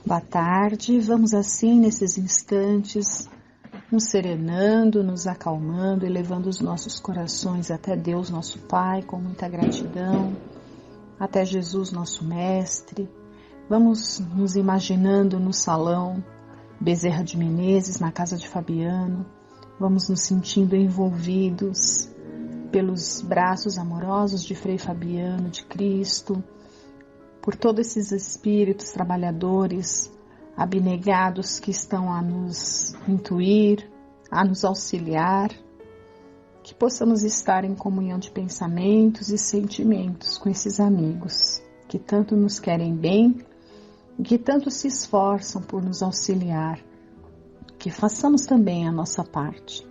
Boa tarde, vamos assim nesses instantes, nos serenando, nos acalmando, elevando os nossos corações até Deus, nosso Pai, com muita gratidão, até Jesus, nosso Mestre. Vamos nos imaginando no salão Bezerra de Menezes, na casa de Fabiano, vamos nos sentindo envolvidos pelos braços amorosos de Frei Fabiano, de Cristo, por todos esses espíritos trabalhadores, abnegados que estão a nos intuir, a nos auxiliar, que possamos estar em comunhão de pensamentos e sentimentos com esses amigos que tanto nos querem bem e que tanto se esforçam por nos auxiliar, que façamos também a nossa parte.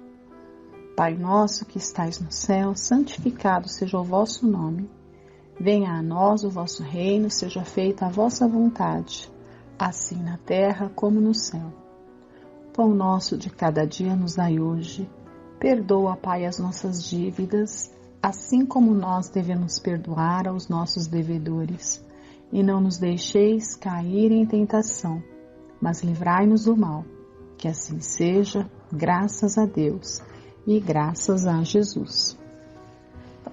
Pai nosso que estais no céu, santificado seja o vosso nome. Venha a nós o vosso reino, seja feita a vossa vontade, assim na terra como no céu. Pão nosso de cada dia nos dai hoje. Perdoa, Pai, as nossas dívidas, assim como nós devemos perdoar aos nossos devedores. E não nos deixeis cair em tentação, mas livrai-nos do mal. Que assim seja, graças a Deus e graças a Jesus.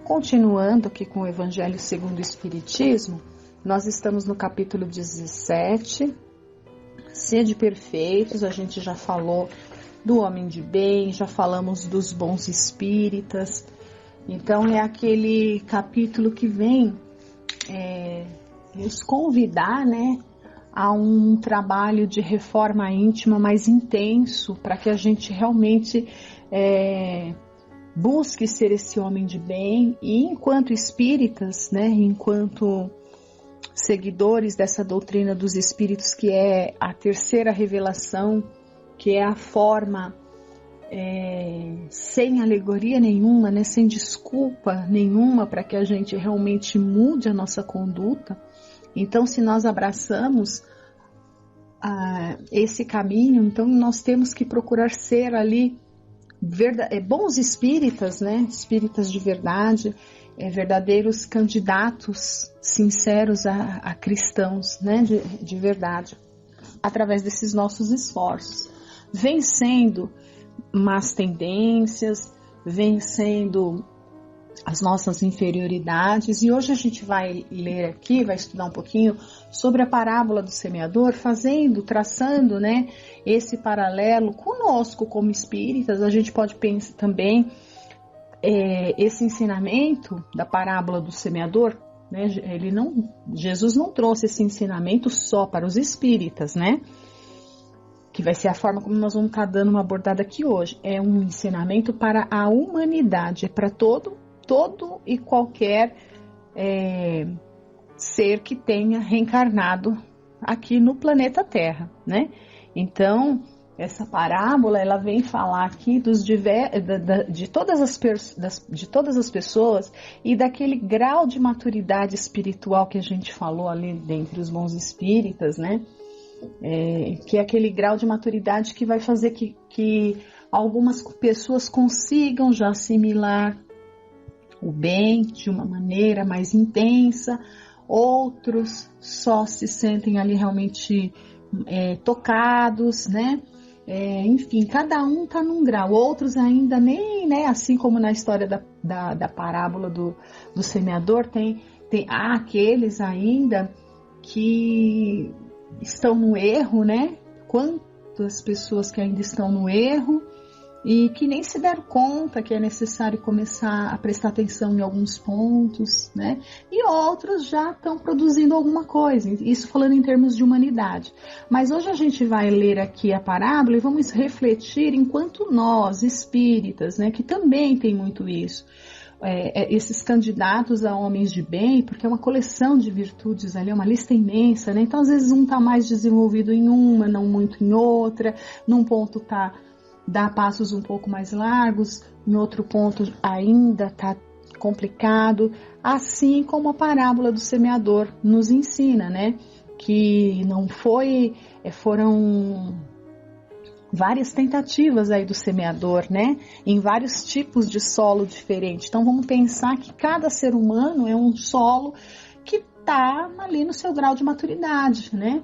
Continuando aqui com o Evangelho segundo o Espiritismo, nós estamos no capítulo 17, Sede Perfeitos. A gente já falou do homem de bem, já falamos dos bons espíritas. Então é aquele capítulo que vem nos convidar, né, a um trabalho de reforma íntima mais intenso, para que a gente realmente busque ser esse homem de bem. E enquanto espíritas, né, enquanto seguidores dessa doutrina dos espíritos, que é a terceira revelação, que é a forma sem alegoria nenhuma, né, sem desculpa nenhuma, para que a gente realmente mude a nossa conduta. Então, se nós abraçamos esse caminho, então nós temos que procurar ser ali bons espíritas, né? Espíritas de verdade, verdadeiros candidatos sinceros a cristãos, né? De verdade, através desses nossos esforços, vencendo más tendências, vencendo as nossas inferioridades. E hoje a gente vai ler aqui, vai estudar um pouquinho sobre a parábola do semeador, traçando, né, esse paralelo conosco como espíritas. A gente pode pensar também esse ensinamento da parábola do semeador, né? Jesus não trouxe esse ensinamento só para os espíritas, né? Que vai ser a forma como nós vamos estar dando uma abordada aqui hoje. É um ensinamento para a humanidade, é para todo e qualquer ser que tenha reencarnado aqui no planeta Terra, né? Então, essa parábola, ela vem falar aqui de todas as pessoas e daquele grau de maturidade espiritual que a gente falou ali dentre os bons espíritas, né? Que é aquele grau de maturidade que vai fazer que algumas pessoas consigam já assimilar o bem de uma maneira mais intensa, outros só se sentem ali realmente tocados, né? Enfim, cada um está num grau, outros ainda nem, né? Assim como na história da parábola do semeador, tem aqueles ainda que estão no erro, né? Quantas pessoas que ainda estão no erro e que nem se deram conta que é necessário começar a prestar atenção em alguns pontos, né? E outros já estão produzindo alguma coisa, isso falando em termos de humanidade. Mas hoje a gente vai ler aqui a parábola e vamos refletir enquanto nós, espíritas, né, que também tem muito isso, esses candidatos a homens de bem, porque é uma coleção de virtudes ali, é uma lista imensa, né? Então às vezes um está mais desenvolvido em uma, não muito em outra, num ponto dá passos um pouco mais largos, em outro ponto ainda está complicado, assim como a parábola do semeador nos ensina, né? Que não foram várias tentativas aí do semeador, né? Em vários tipos de solo diferentes. Então vamos pensar que cada ser humano é um solo que está ali no seu grau de maturidade, né?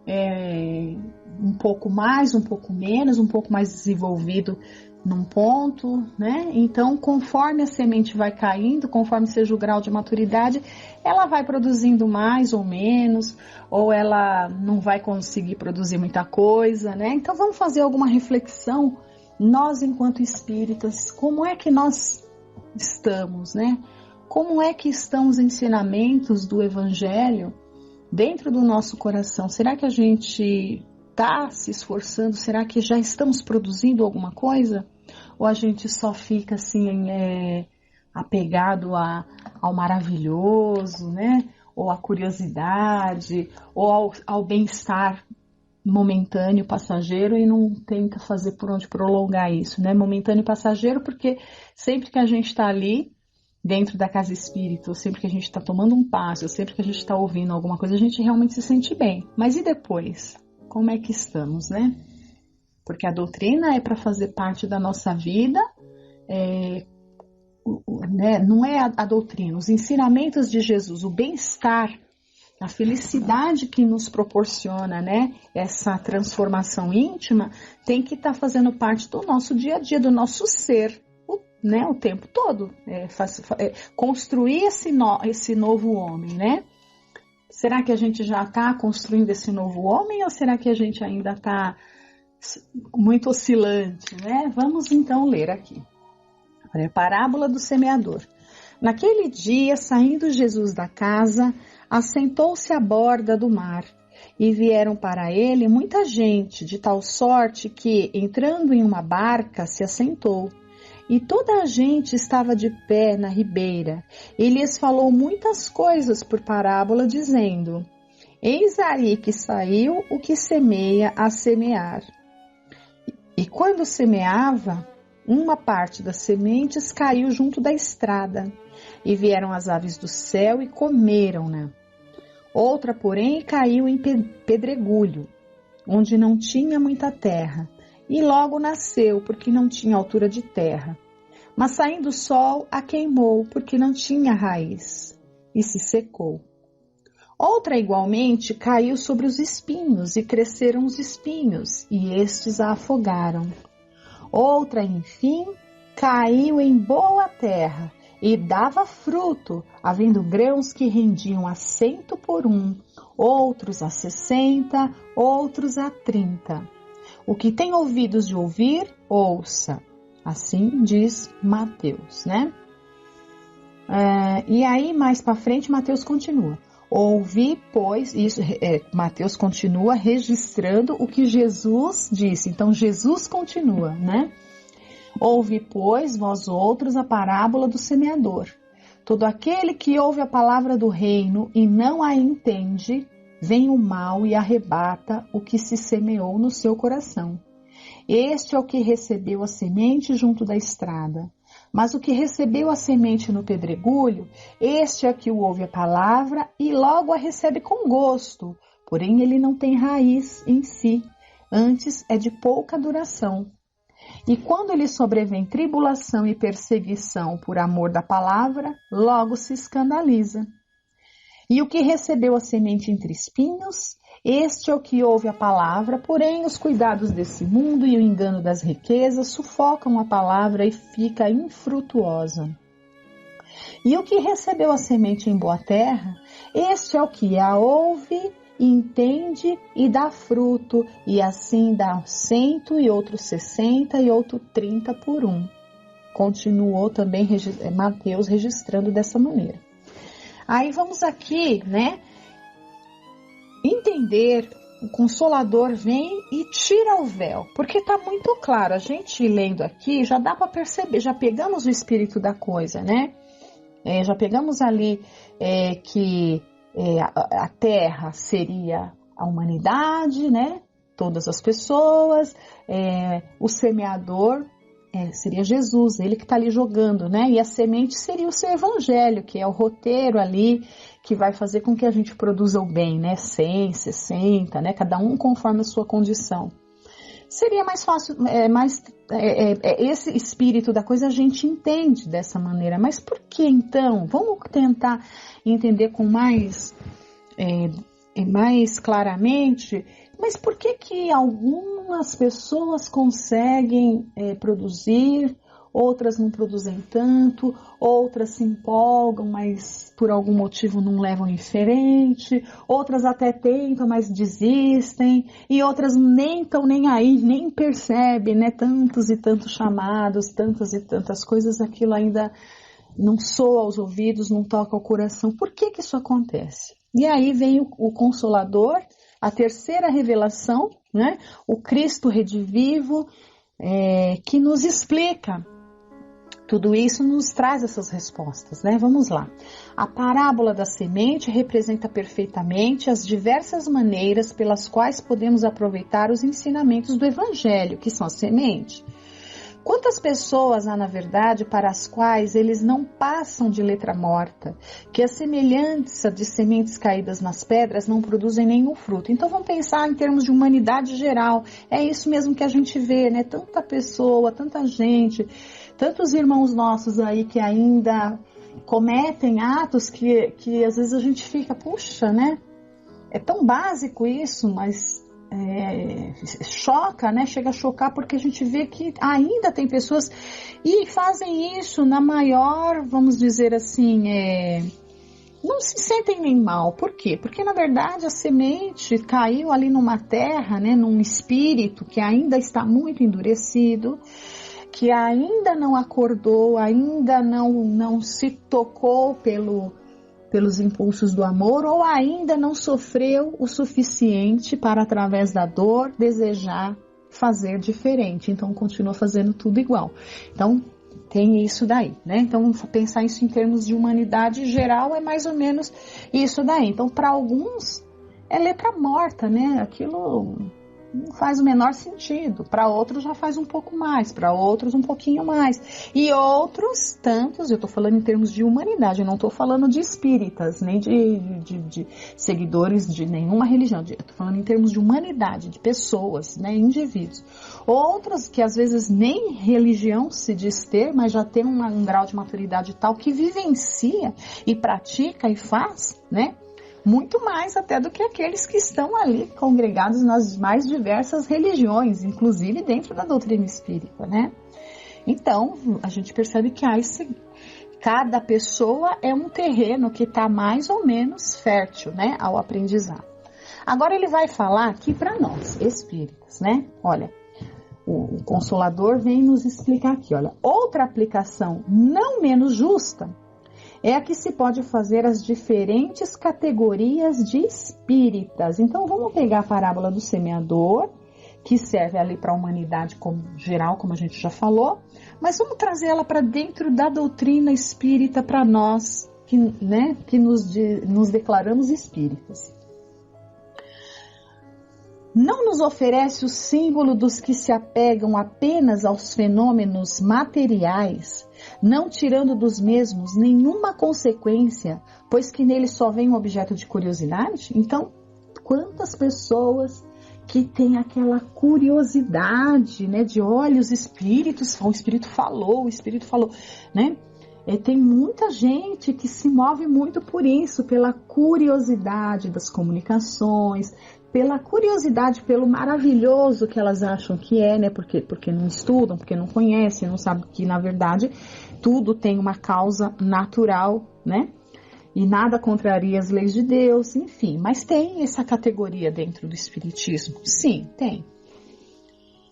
um pouco mais, um pouco menos, um pouco mais desenvolvido num ponto, né? Então, conforme a semente vai caindo, conforme seja o grau de maturidade, ela vai produzindo mais ou menos, ou ela não vai conseguir produzir muita coisa, né? Então, vamos fazer alguma reflexão, nós enquanto espíritas, como é que nós estamos, né? Como é que estão os ensinamentos do Evangelho dentro do nosso coração? Será que a gente está se esforçando? Será que já estamos produzindo alguma coisa? Ou a gente só fica assim, apegado ao maravilhoso, né? Ou à curiosidade, ou ao bem-estar momentâneo, passageiro, e não tenta fazer por onde prolongar isso, né? Momentâneo e passageiro, porque sempre que a gente está ali, dentro da casa espírita, sempre que a gente está tomando um passo, sempre que a gente está ouvindo alguma coisa, a gente realmente se sente bem. Mas e depois? Como é que estamos, né? Porque a doutrina é para fazer parte da nossa vida, né? Não é a doutrina, os ensinamentos de Jesus, o bem-estar, a felicidade que nos proporciona, né? Essa transformação íntima tem que estar fazendo parte do nosso dia a dia, do nosso ser, né? O tempo todo. Construir esse novo homem, né? Será que a gente já está construindo esse novo homem ou será que a gente ainda está muito oscilante, né? Vamos então ler aqui. A parábola do semeador. Naquele dia, saindo Jesus da casa, assentou-se à borda do mar, e vieram para ele muita gente, de tal sorte que, entrando em uma barca, se assentou. E toda a gente estava de pé na ribeira. E lhes falou muitas coisas por parábola, dizendo: Eis aí que saiu o que semeia a semear. E quando semeava, uma parte das sementes caiu junto da estrada, e vieram as aves do céu e comeram-na. Outra, porém, caiu em pedregulho, onde não tinha muita terra, e logo nasceu, porque não tinha altura de terra. Mas saindo o sol, a queimou, porque não tinha raiz, e se secou. Outra, igualmente, caiu sobre os espinhos, e cresceram os espinhos, e estes a afogaram. Outra, enfim, caiu em boa terra, e dava fruto, havendo grãos que rendiam a 100 por um, outros a 60, outros a 30. O que tem ouvidos de ouvir, ouça. Assim diz Mateus, né? E aí, mais para frente, Mateus continua. Ouvi, pois, Mateus continua registrando o que Jesus disse. Então, Jesus continua, né? Ouve, pois, vós outros, a parábola do semeador. Todo aquele que ouve a palavra do reino e não a entende, vem o mal e arrebata o que se semeou no seu coração. Este é o que recebeu a semente junto da estrada. Mas o que recebeu a semente no pedregulho, este é que ouve a palavra e logo a recebe com gosto. Porém, ele não tem raiz em si, antes é de pouca duração. E quando lhe sobrevém tribulação e perseguição por amor da palavra, logo se escandaliza. E o que recebeu a semente entre espinhos, este é o que ouve a palavra, porém os cuidados desse mundo e o engano das riquezas sufocam a palavra e fica infrutuosa. E o que recebeu a semente em boa terra, este é o que a ouve, entende e dá fruto, e assim dá 100 e outro 60 e outro 30 por um. Continuou também Mateus registrando dessa maneira. Aí vamos aqui, né, entender, o Consolador vem e tira o véu, porque está muito claro, a gente lendo aqui já dá para perceber, já pegamos o espírito da coisa, né? Já pegamos ali que a Terra seria a humanidade, né? Todas as pessoas, o semeador seria Jesus, ele que está ali jogando, né? E a semente seria o seu evangelho, que é o roteiro ali, que vai fazer com que a gente produza o bem, né? 100, 60, né? Cada um conforme a sua condição. Seria mais fácil, esse espírito da coisa a gente entende dessa maneira. Mas por que então? Vamos tentar entender com mais mais claramente, mas por que que algumas pessoas conseguem produzir, outras não produzem tanto, outras se empolgam, mas por algum motivo não levam em frente, outras até tentam, mas desistem, e outras nem estão nem aí, nem percebem, né? Tantos e tantos chamados, tantas e tantas coisas, aquilo ainda não soa aos ouvidos, não toca ao coração. Por que que isso acontece? E aí vem o Consolador, a terceira revelação, né? O Cristo redivivo, que nos explica tudo isso, nos traz essas respostas, né? Vamos lá. A parábola da semente representa perfeitamente as diversas maneiras pelas quais podemos aproveitar os ensinamentos do Evangelho, que são a semente. Quantas pessoas há, na verdade, para as quais eles não passam de letra morta, que a semelhança de sementes caídas nas pedras não produzem nenhum fruto? Então vamos pensar em termos de humanidade geral. É isso mesmo que a gente vê, né? Tanta pessoa, tanta gente, tantos irmãos nossos aí que ainda cometem atos que às vezes a gente fica, puxa, né? É tão básico isso, mas choca, né? Chega a chocar porque a gente vê que ainda tem pessoas e fazem isso na maior, vamos dizer assim, não se sentem nem mal. Por quê? Porque na verdade a semente caiu ali numa terra, né? Num espírito que ainda está muito endurecido, que ainda não acordou, ainda não se tocou pelos impulsos do amor, ou ainda não sofreu o suficiente para, através da dor, desejar fazer diferente. Então, continua fazendo tudo igual. Então, tem isso daí, né? Então, pensar isso em termos de humanidade geral é mais ou menos isso daí. Então, para alguns, é letra morta, né? Aquilo não faz o menor sentido. Para outros já faz um pouco mais, para outros um pouquinho mais. E outros tantos, eu estou falando em termos de humanidade, eu não estou falando de espíritas, nem de seguidores de nenhuma religião. Eu estou falando em termos de humanidade, de pessoas, né, indivíduos. Outros que às vezes nem religião se diz ter, mas já tem um grau de maturidade tal que vivencia e pratica e faz, né? Muito mais até do que aqueles que estão ali congregados nas mais diversas religiões, inclusive dentro da doutrina espírita, né? Então, a gente percebe que cada pessoa é um terreno que está mais ou menos fértil, né, ao aprendizado. Agora ele vai falar aqui para nós, espíritas, né? Olha, o Consolador vem nos explicar aqui, olha, outra aplicação não menos justa é a que se pode fazer as diferentes categorias de espíritas. Então, vamos pegar a parábola do semeador, que serve ali para a humanidade como geral, como a gente já falou, mas vamos trazer ela para dentro da doutrina espírita para nós, que nos declaramos espíritas. Não nos oferece o símbolo dos que se apegam apenas aos fenômenos materiais, não tirando dos mesmos nenhuma consequência, pois que nele só vem um objeto de curiosidade? Então, quantas pessoas que têm aquela curiosidade, né, de olha, os espíritos, o espírito falou, né? Tem muita gente que se move muito por isso, pela curiosidade das comunicações, pela curiosidade, pelo maravilhoso que elas acham que é, né? Porque não estudam, porque não conhecem, não sabem que, na verdade, tudo tem uma causa natural, né? E nada contraria as leis de Deus, enfim. Mas tem essa categoria dentro do Espiritismo? Sim, tem.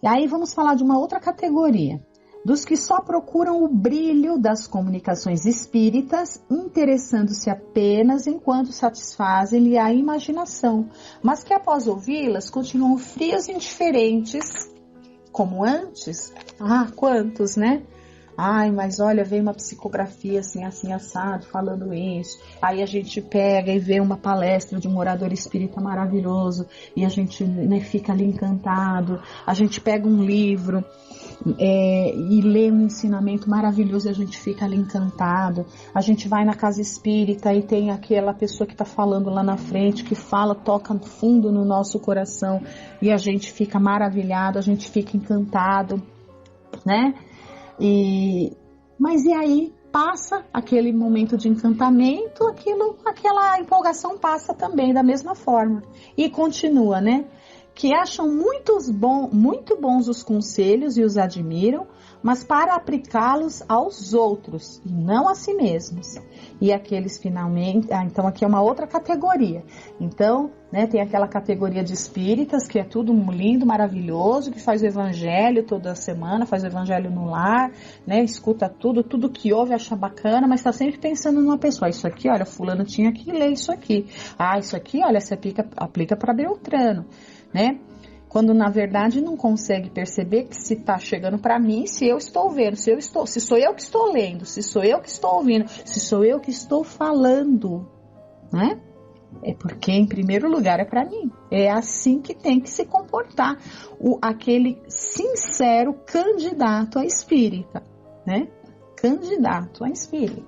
E aí vamos falar de uma outra categoria. Dos que só procuram o brilho das comunicações espíritas, interessando-se apenas enquanto satisfazem-lhe a imaginação, mas que após ouvi-las continuam frios e indiferentes, como antes. Ah, quantos, né? Ai, mas olha, veio uma psicografia assim, assim, assado, falando isso. Aí a gente pega e vê uma palestra de um orador espírita maravilhoso e a gente, né, fica ali encantado. A gente pega um livro e lê um ensinamento maravilhoso e a gente fica ali encantado. A gente vai na casa espírita e tem aquela pessoa que está falando lá na frente, que fala, toca fundo no nosso coração e a gente fica maravilhado, a gente fica encantado, né? Mas e aí, passa aquele momento de encantamento, aquela empolgação passa também da mesma forma. E continua, né? Que acham muito bons os conselhos e os admiram, mas para aplicá-los aos outros e não a si mesmos. E aqueles finalmente... então aqui é uma outra categoria. Então, né, tem aquela categoria de espíritas, que é tudo lindo, maravilhoso, que faz o evangelho toda semana, faz o evangelho no lar, né, escuta tudo que ouve, acha bacana, mas está sempre pensando numa pessoa. Isso aqui, olha, fulano tinha que ler isso aqui. Isso aqui, olha, se aplica para Beltrano, né? Quando na verdade não consegue perceber que se está chegando para mim, se eu estou vendo, se sou eu que estou lendo, se sou eu que estou ouvindo, se sou eu que estou falando, né? É porque em primeiro lugar é para mim. É assim que tem que se comportar aquele sincero candidato a espírita, né? Candidato a espírita.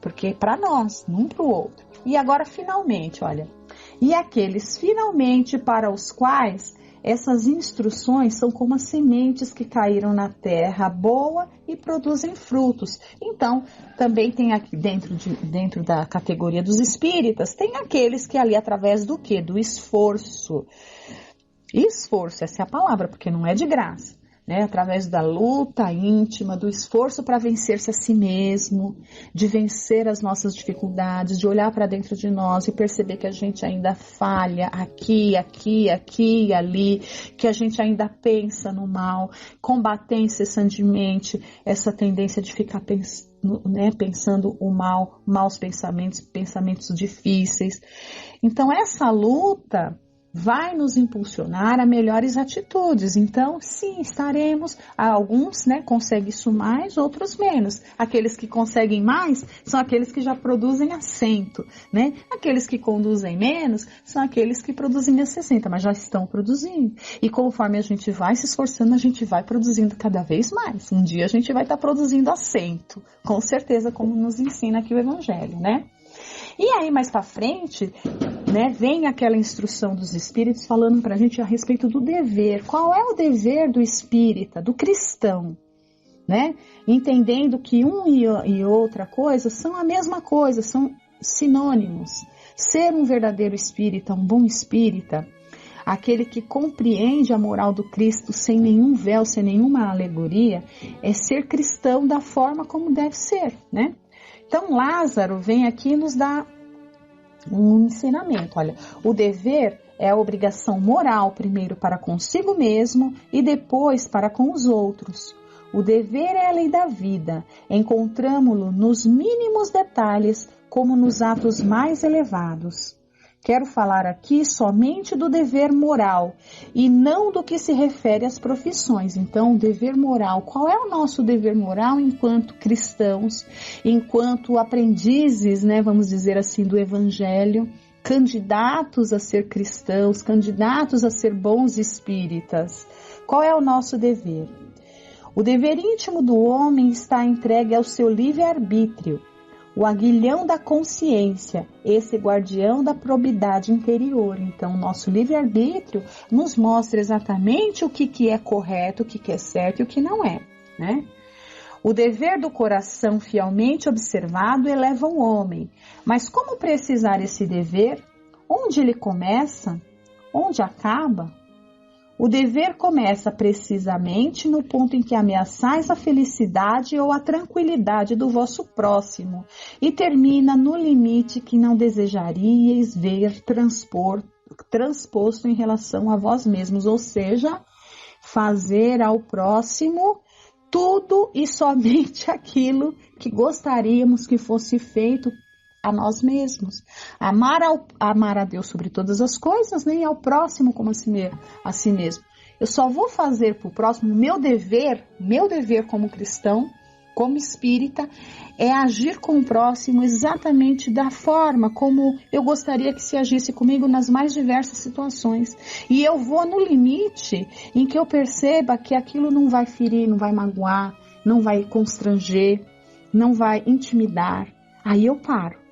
Porque é para nós, não para o outro. E agora finalmente, olha, e aqueles finalmente para os quais essas instruções são como as sementes que caíram na terra boa e produzem frutos. Então, também tem aqui dentro da categoria dos espíritas, tem aqueles que ali através do quê? Do esforço. Esforço, essa é a palavra, porque não é de graça. Né, através da luta íntima, do esforço para vencer-se a si mesmo, de vencer as nossas dificuldades, de olhar para dentro de nós e perceber que a gente ainda falha aqui e ali, que a gente ainda pensa no mal, combater incessantemente essa tendência de ficar pensando o mal, maus pensamentos difíceis. Então essa luta vai nos impulsionar a melhores atitudes. Então, sim, estaremos, alguns, né, conseguem isso mais, outros menos. Aqueles que conseguem mais são aqueles que já produzem a 100, né? Aqueles que conduzem menos são aqueles que produzem a 60, mas já estão produzindo. E conforme a gente vai se esforçando, a gente vai produzindo cada vez mais. Um dia a gente vai estar produzindo a 100, com certeza, como nos ensina aqui o Evangelho, né? E aí, mais para frente, né, vem aquela instrução dos espíritos falando para a gente a respeito do dever. Qual é o dever do espírita, do cristão? Né? Entendendo que um e outra coisa são a mesma coisa, são sinônimos. Ser um verdadeiro espírita, um bom espírita, aquele que compreende a moral do Cristo sem nenhum véu, sem nenhuma alegoria, é ser cristão da forma como deve ser, né? Então, Lázaro vem aqui e nos dá um ensinamento. Olha, o dever é a obrigação moral, primeiro para consigo mesmo e depois para com os outros. O dever é a lei da vida. Encontramo-lo nos mínimos detalhes, como nos atos mais elevados. Quero falar aqui somente do dever moral e não do que se refere às profissões. Então, o dever moral, qual é o nosso dever moral enquanto cristãos, enquanto aprendizes, né, vamos dizer assim, do Evangelho, candidatos a ser cristãos, candidatos a ser bons espíritas? Qual é o nosso dever? O dever íntimo do homem está entregue ao seu livre-arbítrio, o aguilhão da consciência, esse guardião da probidade interior. Então, o nosso livre-arbítrio nos mostra exatamente o que é correto, o que é certo e o que não é, né? O dever do coração fielmente observado eleva o homem. Mas como precisar esse dever? Onde ele começa? Onde acaba? O dever começa precisamente no ponto em que ameaçais a felicidade ou a tranquilidade do vosso próximo e termina no limite que não desejaríeis ver transposto em relação a vós mesmos, ou seja, fazer ao próximo tudo e somente aquilo que gostaríamos que fosse feito a nós mesmos. Amar a Deus sobre todas as coisas, né? E ao próximo como a si mesmo. Eu só vou fazer para o próximo, meu dever como cristão, como espírita, é agir com o próximo exatamente da forma como eu gostaria que se agisse comigo nas mais diversas situações. E eu vou no limite em que eu perceba que aquilo não vai ferir, não vai magoar, não vai constranger, não vai intimidar. Aí eu paro.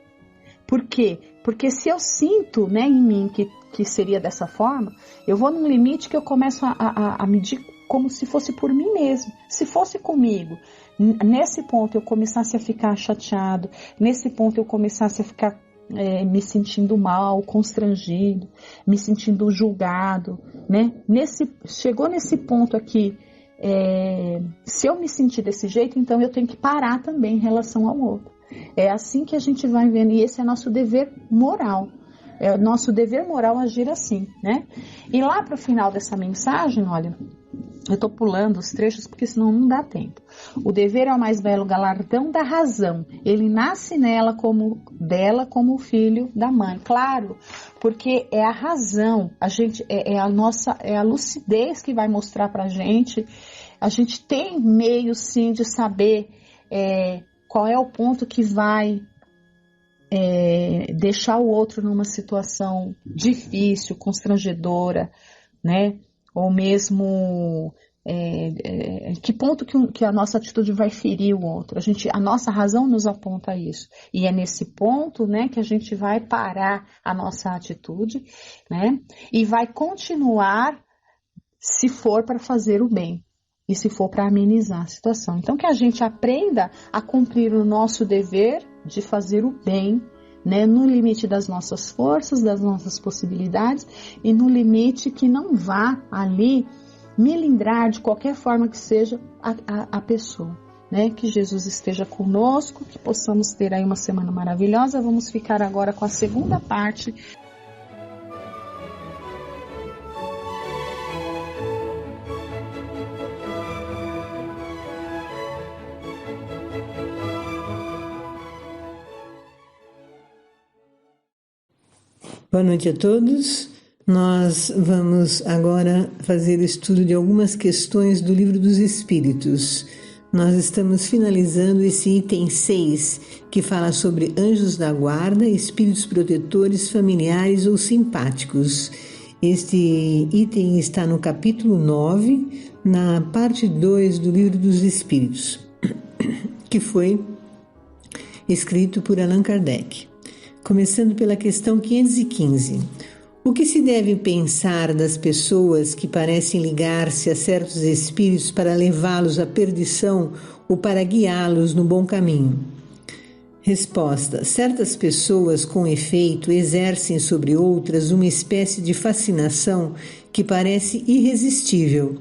Por quê? Porque se eu sinto, né, em mim que seria dessa forma, eu vou num limite que eu começo a medir como se fosse por mim mesmo. Se fosse comigo, nesse ponto eu começasse a ficar chateado, nesse ponto eu começasse a ficar me sentindo mal, constrangido, me sentindo julgado, né? Chegou nesse ponto aqui, se eu me sentir desse jeito, então eu tenho que parar também em relação ao outro. É assim que a gente vai vendo, e esse é nosso dever moral. É nosso dever moral agir assim, né? E lá para o final dessa mensagem, olha, eu estou pulando os trechos porque senão não dá tempo. O dever é o mais belo galardão da razão. Ele nasce dela como o filho da mãe. Claro, porque é a razão, é a lucidez que vai mostrar para a gente. A gente tem meio sim de saber qual é o ponto que vai deixar o outro numa situação difícil, constrangedora, né? Ou mesmo que ponto que a nossa atitude vai ferir o outro. A nossa razão nos aponta isso. E é nesse ponto, né, que a gente vai parar a nossa atitude, né? E vai continuar se for para fazer o bem. E se for para amenizar a situação. Então que a gente aprenda a cumprir o nosso dever de fazer o bem, né, no limite das nossas forças, das nossas possibilidades e no limite que não vá ali melindrar de qualquer forma que seja a pessoa, né? Que Jesus esteja conosco, que possamos ter aí uma semana maravilhosa. Vamos ficar agora com a segunda parte. Boa noite a todos. Nós vamos agora fazer o estudo de algumas questões do Livro dos Espíritos. Nós estamos finalizando esse item 6, que fala sobre anjos da guarda, espíritos protetores, familiares ou simpáticos. Este item está no capítulo 9, na parte 2 do Livro dos Espíritos, que foi escrito por Allan Kardec. Começando pela questão 515. O que se deve pensar das pessoas que parecem ligar-se a certos espíritos para levá-los à perdição ou para guiá-los no bom caminho? Resposta: certas pessoas, com efeito, exercem sobre outras uma espécie de fascinação que parece irresistível.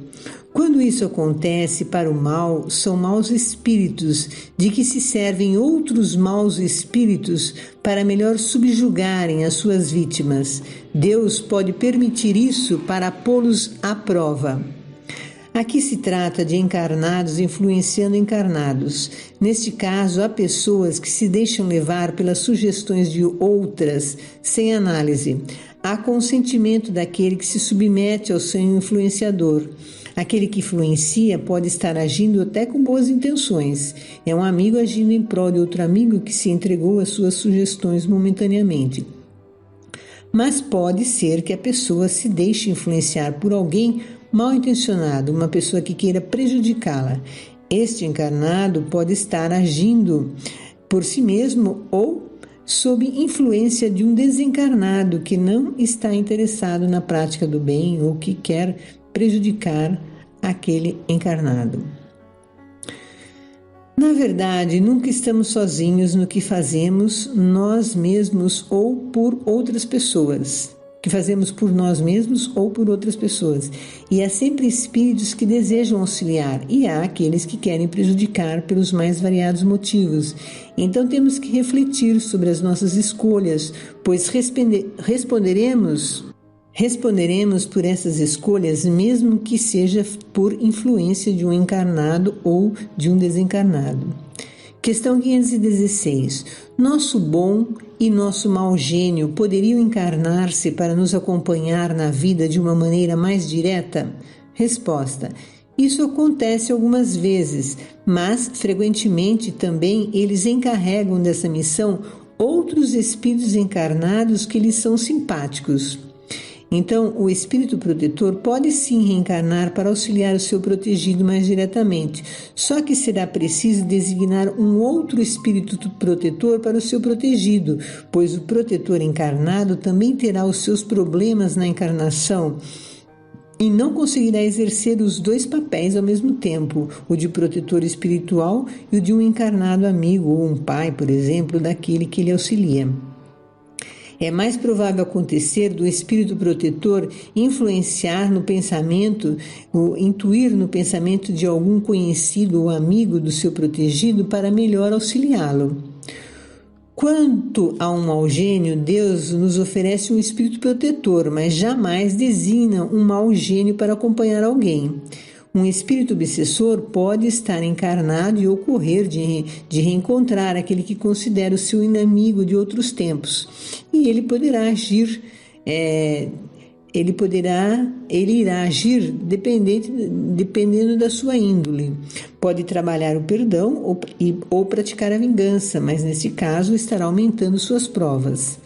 Quando isso acontece para o mal, são maus espíritos de que se servem outros maus espíritos para melhor subjugarem as suas vítimas. Deus pode permitir isso para pô-los à prova. Aqui se trata de encarnados influenciando encarnados. Neste caso, há pessoas que se deixam levar pelas sugestões de outras, sem análise. Há consentimento daquele que se submete ao seu influenciador. Aquele que influencia pode estar agindo até com boas intenções. É um amigo agindo em prol de outro amigo que se entregou às suas sugestões momentaneamente. Mas pode ser que a pessoa se deixe influenciar por alguém mal intencionado, uma pessoa que queira prejudicá-la. Este encarnado pode estar agindo por si mesmo ou sob influência de um desencarnado que não está interessado na prática do bem ou que quer prejudicar aquele encarnado. Na verdade, nunca estamos sozinhos no que fazemos nós mesmos ou por outras pessoas. Que fazemos por nós mesmos ou por outras pessoas. E há sempre espíritos que desejam auxiliar e há aqueles que querem prejudicar pelos mais variados motivos. Então temos que refletir sobre as nossas escolhas, pois responderemos por essas escolhas, mesmo que seja por influência de um encarnado ou de um desencarnado. Questão 516. Nosso bom e nosso mau gênio poderiam encarnar-se para nos acompanhar na vida de uma maneira mais direta? Resposta: isso acontece algumas vezes, mas frequentemente também eles encarregam dessa missão outros espíritos encarnados que lhes são simpáticos. Então, o espírito protetor pode sim reencarnar para auxiliar o seu protegido mais diretamente, só que será preciso designar um outro espírito protetor para o seu protegido, pois o protetor encarnado também terá os seus problemas na encarnação e não conseguirá exercer os dois papéis ao mesmo tempo, o de protetor espiritual e o de um encarnado amigo ou um pai, por exemplo, daquele que lhe auxilia. É mais provável acontecer do espírito protetor influenciar no pensamento, ou intuir no pensamento de algum conhecido ou amigo do seu protegido para melhor auxiliá-lo. Quanto a um mau gênio, Deus nos oferece um espírito protetor, mas jamais designa um mau gênio para acompanhar alguém. Um espírito obsessor pode estar encarnado e ocorrer de reencontrar aquele que considera o seu inimigo de outros tempos. E ele poderá agir, ele irá agir dependendo da sua índole. Pode trabalhar o perdão ou praticar a vingança, mas nesse caso estará aumentando suas provas.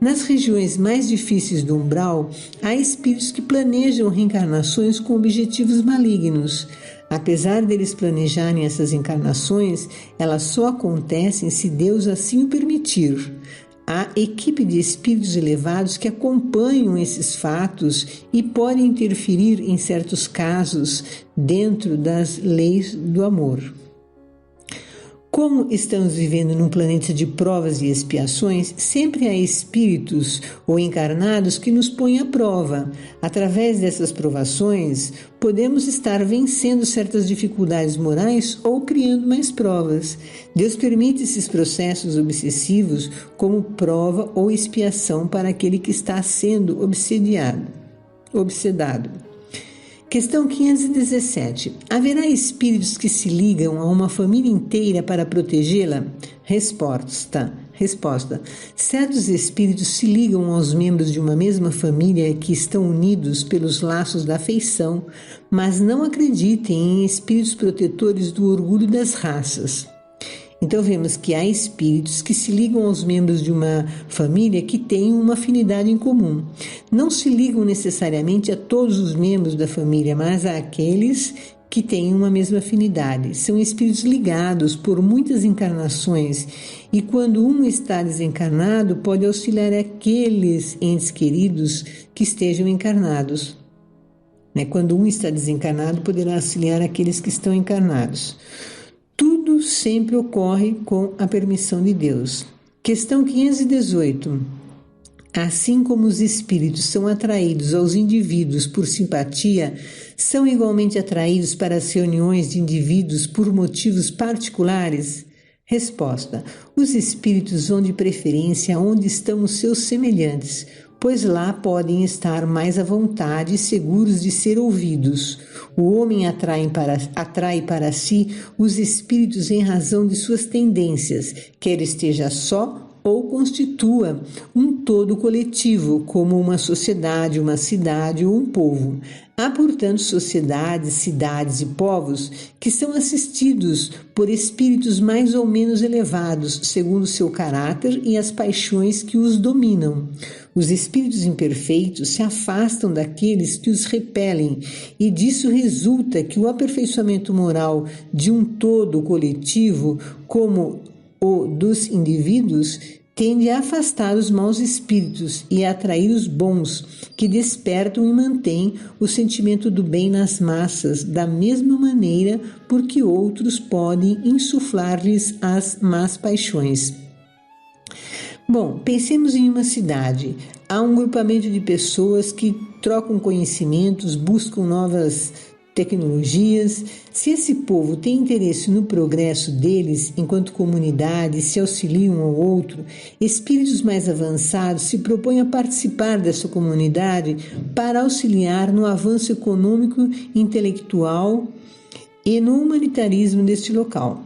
Nas regiões mais difíceis do umbral, há espíritos que planejam reencarnações com objetivos malignos. Apesar deles planejarem essas encarnações, elas só acontecem se Deus assim o permitir. Há equipe de espíritos elevados que acompanham esses fatos e podem interferir em certos casos dentro das leis do amor. Como estamos vivendo num planeta de provas e expiações, sempre há espíritos ou encarnados que nos põem à prova. Através dessas provações, podemos estar vencendo certas dificuldades morais ou criando mais provas. Deus permite esses processos obsessivos como prova ou expiação para aquele que está sendo obsedado. Questão 517. Haverá espíritos que se ligam a uma família inteira para protegê-la? Resposta. Certos espíritos se ligam aos membros de uma mesma família que estão unidos pelos laços da afeição, mas não acreditem em espíritos protetores do orgulho das raças. Então vemos que há espíritos que se ligam aos membros de uma família que têm uma afinidade em comum. Não se ligam necessariamente a todos os membros da família, mas a aqueles que têm uma mesma afinidade. São espíritos ligados por muitas encarnações e quando um está desencarnado, pode auxiliar aqueles entes queridos que estejam encarnados. Quando um está desencarnado, poderá auxiliar aqueles que estão encarnados. Tudo sempre ocorre com a permissão de Deus. Questão 518. Assim como os espíritos são atraídos aos indivíduos por simpatia, são igualmente atraídos para as reuniões de indivíduos por motivos particulares? Resposta. Os espíritos vão de preferência onde estão os seus semelhantes, pois lá podem estar mais à vontade e seguros de ser ouvidos. O homem atrai para si os espíritos em razão de suas tendências, quer esteja só ou constitua um todo coletivo, como uma sociedade, uma cidade ou um povo. Há, portanto, sociedades, cidades e povos que são assistidos por espíritos mais ou menos elevados, segundo seu caráter e as paixões que os dominam. Os espíritos imperfeitos se afastam daqueles que os repelem, e disso resulta que o aperfeiçoamento moral de um todo coletivo, como o dos indivíduos, tende a afastar os maus espíritos e a atrair os bons, que despertam e mantêm o sentimento do bem nas massas, da mesma maneira porque outros podem insuflar-lhes as más paixões. Bom, pensemos em uma cidade. Há um grupamento de pessoas que trocam conhecimentos, buscam novas tecnologias. Se esse povo tem interesse no progresso deles, enquanto comunidade, se auxiliam um ao outro, espíritos mais avançados se propõem a participar dessa comunidade para auxiliar no avanço econômico, intelectual e no humanitarismo deste local.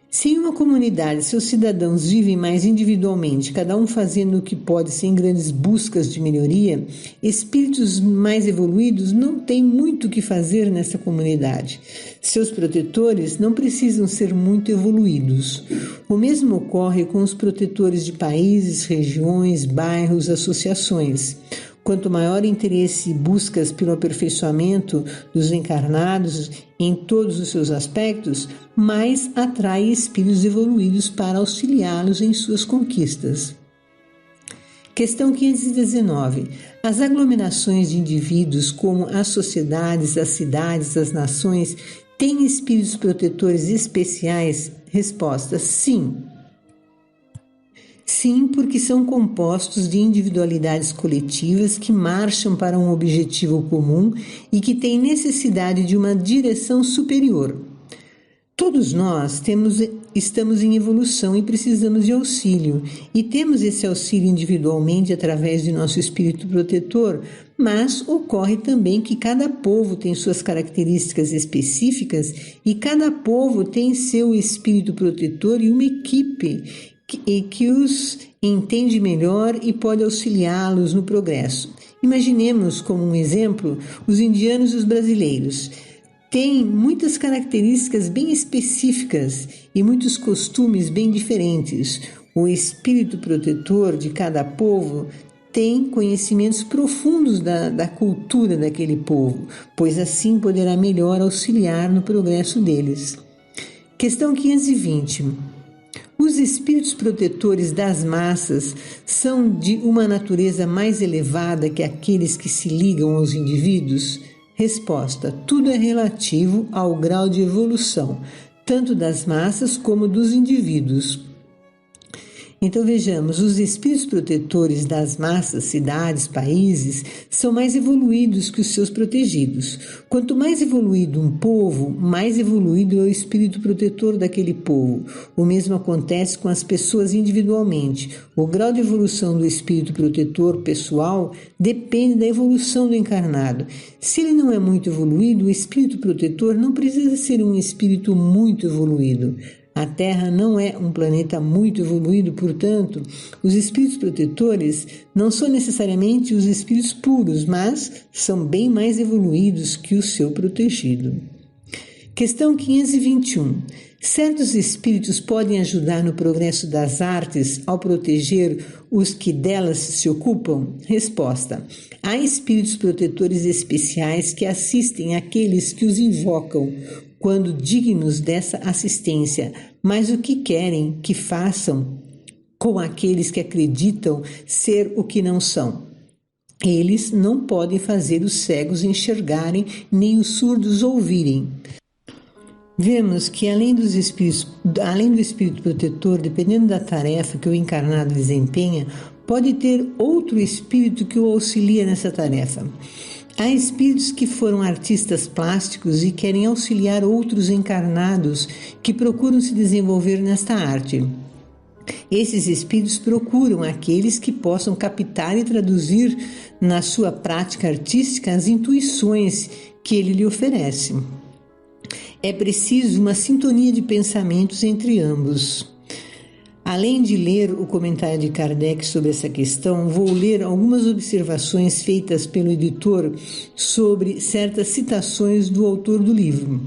Se em uma comunidade seus cidadãos vivem mais individualmente, cada um fazendo o que pode sem grandes buscas de melhoria, espíritos mais evoluídos não têm muito o que fazer nessa comunidade. Seus protetores não precisam ser muito evoluídos. O mesmo ocorre com os protetores de países, regiões, bairros, associações. Quanto maior interesse e buscas pelo aperfeiçoamento dos encarnados em todos os seus aspectos, mais atrai espíritos evoluídos para auxiliá-los em suas conquistas. Questão 519. As aglomerações de indivíduos, como as sociedades, as cidades, as nações, têm espíritos protetores especiais? Resposta: sim. Sim, porque são compostos de individualidades coletivas que marcham para um objetivo comum e que têm necessidade de uma direção superior. Todos nós estamos em evolução e precisamos de auxílio, e temos esse auxílio individualmente através de nosso espírito protetor, mas ocorre também que cada povo tem suas características específicas e cada povo tem seu espírito protetor e uma equipe que os entende melhor e pode auxiliá-los no progresso. Imaginemos como um exemplo os indianos e os brasileiros. Têm muitas características bem específicas e muitos costumes bem diferentes. O espírito protetor de cada povo tem conhecimentos profundos da cultura daquele povo, pois assim poderá melhor auxiliar no progresso deles. Questão 520. Os espíritos protetores das massas são de uma natureza mais elevada que aqueles que se ligam aos indivíduos? Resposta: tudo é relativo ao grau de evolução, tanto das massas como dos indivíduos. Então vejamos, os espíritos protetores das massas, cidades, países, são mais evoluídos que os seus protegidos. Quanto mais evoluído um povo, mais evoluído é o espírito protetor daquele povo. O mesmo acontece com as pessoas individualmente. O grau de evolução do espírito protetor pessoal depende da evolução do encarnado. Se ele não é muito evoluído, o espírito protetor não precisa ser um espírito muito evoluído. A Terra não é um planeta muito evoluído, portanto, os espíritos protetores não são necessariamente os espíritos puros, mas são bem mais evoluídos que o seu protegido. Questão 521. Certos espíritos podem ajudar no progresso das artes ao proteger os que delas se ocupam? Resposta: há espíritos protetores especiais que assistem aqueles que os invocam quando dignos dessa assistência, mas o que querem que façam com aqueles que acreditam ser o que não são? Eles não podem fazer os cegos enxergarem, nem os surdos ouvirem. Vemos que além do espírito protetor, dependendo da tarefa que o encarnado desempenha, pode ter outro espírito que o auxilia nessa tarefa. Há espíritos que foram artistas plásticos e querem auxiliar outros encarnados que procuram se desenvolver nesta arte. Esses espíritos procuram aqueles que possam captar e traduzir na sua prática artística as intuições que ele lhe oferece. É preciso uma sintonia de pensamentos entre ambos. Além de ler o comentário de Kardec sobre essa questão, vou ler algumas observações feitas pelo editor sobre certas citações do autor do livro.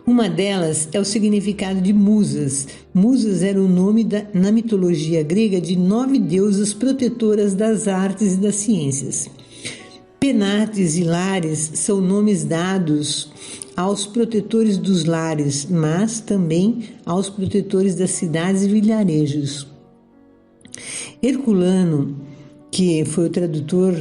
Uma delas é o significado de musas. Musas era o nome na mitologia grega de 9 deusas protetoras das artes e das ciências. Penates e lares são nomes dados aos protetores dos lares, mas também aos protetores das cidades e vilarejos. Herculano, que foi o tradutor,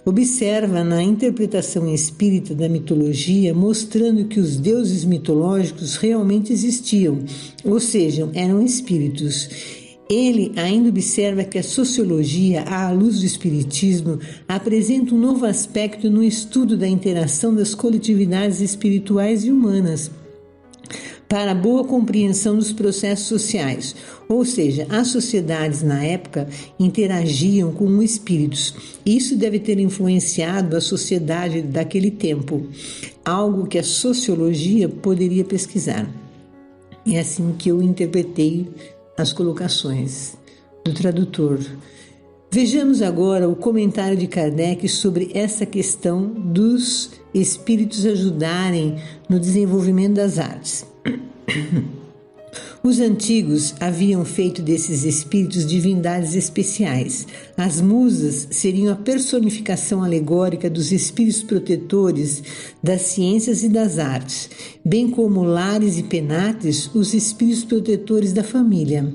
observa na interpretação espírita da mitologia, mostrando que os deuses mitológicos realmente existiam, ou seja, eram espíritos. Ele ainda observa que a sociologia, à luz do espiritismo, apresenta um novo aspecto no estudo da interação das coletividades espirituais e humanas para a boa compreensão dos processos sociais, ou seja, as sociedades na época interagiam com espíritos. Isso deve ter influenciado a sociedade daquele tempo, algo que a sociologia poderia pesquisar. É assim que eu interpretei as colocações do tradutor. Vejamos agora o comentário de Kardec sobre essa questão dos espíritos ajudarem no desenvolvimento das artes. Os antigos haviam feito desses espíritos divindades especiais. As musas seriam a personificação alegórica dos espíritos protetores das ciências e das artes, bem como lares e penates, os espíritos protetores da família.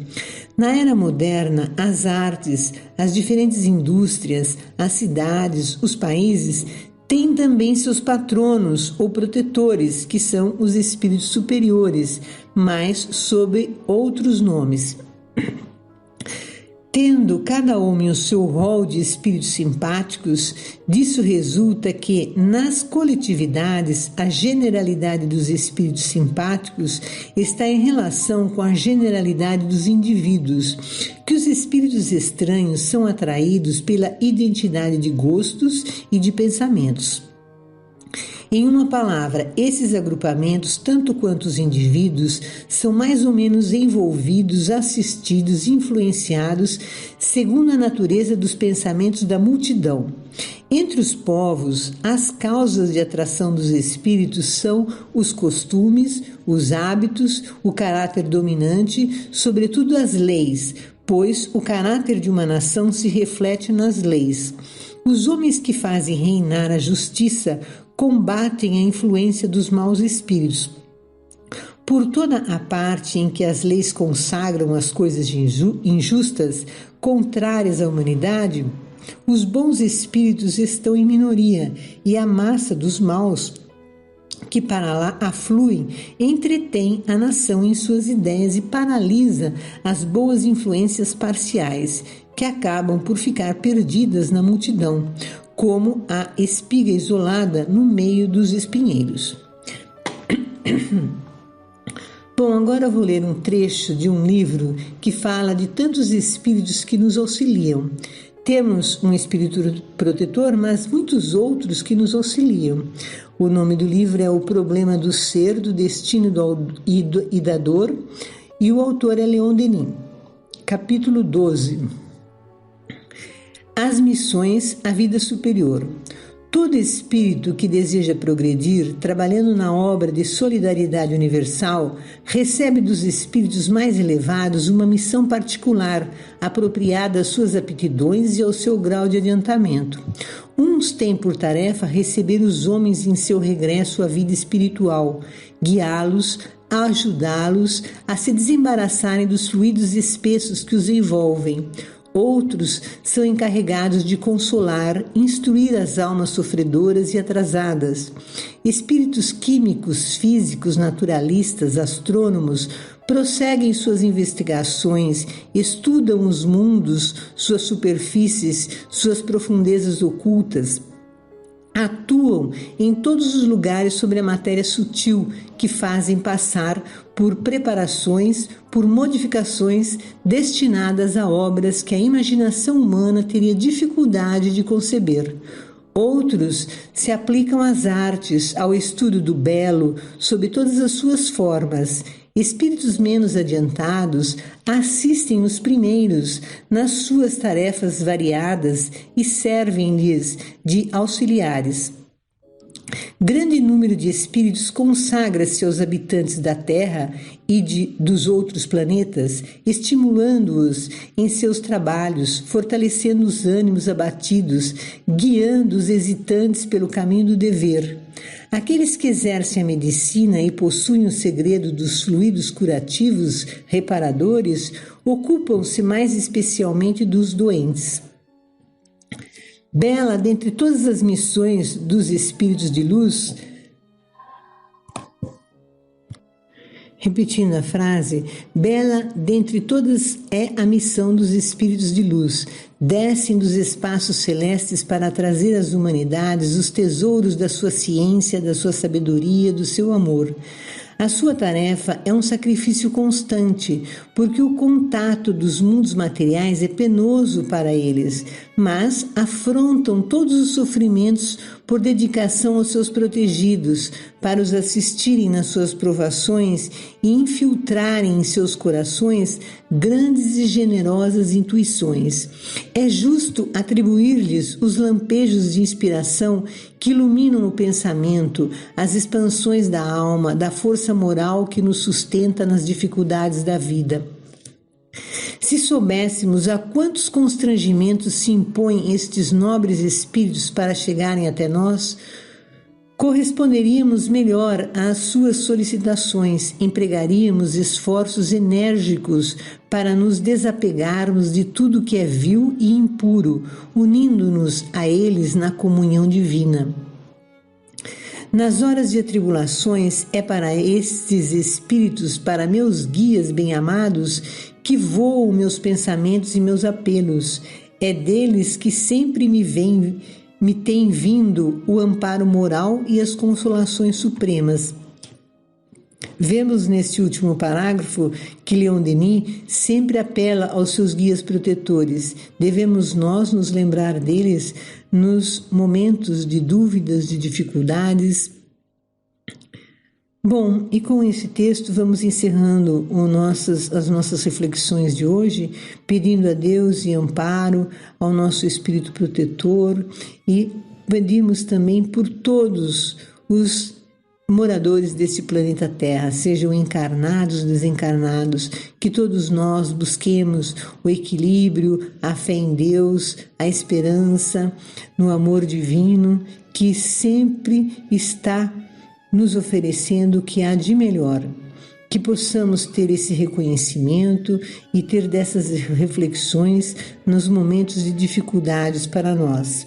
Na era moderna, as artes, as diferentes indústrias, as cidades, os países têm também seus patronos ou protetores, que são os espíritos superiores, mas sob outros nomes. Tendo cada homem o seu rol de espíritos simpáticos, disso resulta que, nas coletividades, a generalidade dos espíritos simpáticos está em relação com a generalidade dos indivíduos, que os espíritos estranhos são atraídos pela identidade de gostos e de pensamentos. Em uma palavra, esses agrupamentos, tanto quanto os indivíduos, são mais ou menos envolvidos, assistidos, influenciados, segundo a natureza dos pensamentos da multidão. Entre os povos, as causas de atração dos espíritos são os costumes, os hábitos, o caráter dominante, sobretudo as leis, pois o caráter de uma nação se reflete nas leis. Os homens que fazem reinar a justiça combatem a influência dos maus espíritos. Por toda a parte em que as leis consagram as coisas injustas, contrárias à humanidade, os bons espíritos estão em minoria e a massa dos maus, que para lá afluem, entretém a nação em suas ideias e paralisa as boas influências parciais, que acabam por ficar perdidas na multidão, como a espiga isolada no meio dos espinheiros. Bom, agora eu vou ler um trecho de um livro que fala de tantos espíritos que nos auxiliam. Temos um espírito protetor, mas muitos outros que nos auxiliam. O nome do livro é O Problema do Ser, do Destino e da Dor, e o autor é Leon Denis. Capítulo 12. As missões à vida superior. Todo espírito que deseja progredir, trabalhando na obra de solidariedade universal, recebe dos espíritos mais elevados uma missão particular, apropriada às suas aptidões e ao seu grau de adiantamento. Uns têm por tarefa receber os homens em seu regresso à vida espiritual, guiá-los, ajudá-los a se desembaraçarem dos fluidos espessos que os envolvem. Outros são encarregados de consolar, instruir as almas sofredoras e atrasadas. Espíritos químicos, físicos, naturalistas, astrônomos prosseguem suas investigações, estudam os mundos, suas superfícies, suas profundezas ocultas. Atuam em todos os lugares sobre a matéria sutil que fazem passar por preparações, por modificações destinadas a obras que a imaginação humana teria dificuldade de conceber. Outros se aplicam às artes, ao estudo do belo, sob todas as suas formas. Espíritos menos adiantados assistem os primeiros nas suas tarefas variadas e servem-lhes de auxiliares. Grande número de espíritos consagra-se aos habitantes da Terra e dos outros planetas, estimulando-os em seus trabalhos, fortalecendo os ânimos abatidos, guiando os hesitantes pelo caminho do dever. Aqueles que exercem a medicina e possuem o segredo dos fluidos curativos reparadores ocupam-se mais especialmente dos doentes. Bela dentre todas as missões dos espíritos de luz, repetindo a frase, bela dentre todas é a missão dos espíritos de luz. Descem dos espaços celestes para trazer às humanidades os tesouros da sua ciência, da sua sabedoria, do seu amor. A sua tarefa é um sacrifício constante, porque o contato dos mundos materiais é penoso para eles, mas afrontam todos os sofrimentos por dedicação aos seus protegidos, para os assistirem nas suas provações e infiltrarem em seus corações grandes e generosas intuições. É justo atribuir-lhes os lampejos de inspiração que iluminam o pensamento, as expansões da alma, da força moral que nos sustenta nas dificuldades da vida. Se soubéssemos a quantos constrangimentos se impõem estes nobres espíritos para chegarem até nós, corresponderíamos melhor às suas solicitações, empregaríamos esforços enérgicos para nos desapegarmos de tudo que é vil e impuro, unindo-nos a eles na comunhão divina. Nas horas de atribulações, é para estes espíritos, para meus guias bem-amados, que voam meus pensamentos e meus apelos. É deles que sempre me tem vindo o amparo moral e as consolações supremas. Vemos neste último parágrafo que Leon Denis sempre apela aos seus guias protetores. Devemos nós nos lembrar deles nos momentos de dúvidas, de dificuldades. Bom, e com esse texto vamos encerrando as nossas reflexões de hoje, pedindo a Deus e amparo ao nosso Espírito protetor, e pedimos também por todos os moradores desse planeta Terra, sejam encarnados, desencarnados, que todos nós busquemos o equilíbrio, a fé em Deus, a esperança no amor divino, que sempre está nos oferecendo o que há de melhor. Que possamos ter esse reconhecimento e ter dessas reflexões nos momentos de dificuldades para nós.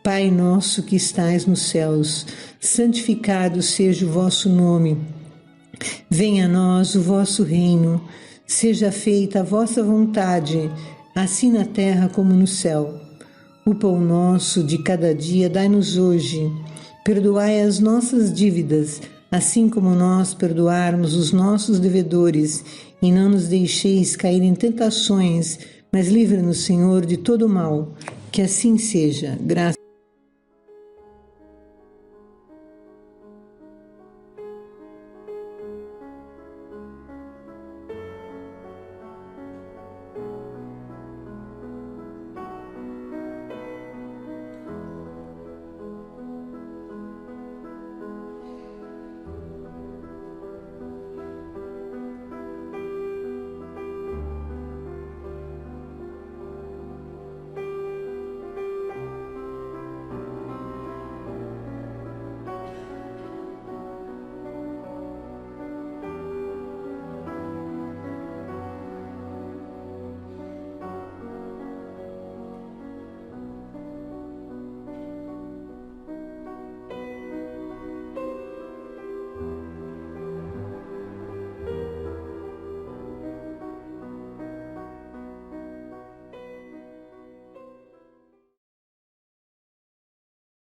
Pai nosso que estais nos céus, santificado seja o vosso nome. Venha a nós o vosso reino, seja feita a vossa vontade, assim na terra como no céu. O pão nosso de cada dia dai-nos hoje. Perdoai as nossas dívidas, assim como nós perdoarmos os nossos devedores, e não nos deixeis cair em tentações, mas livra-nos, Senhor, de todo mal. Que assim seja. Graças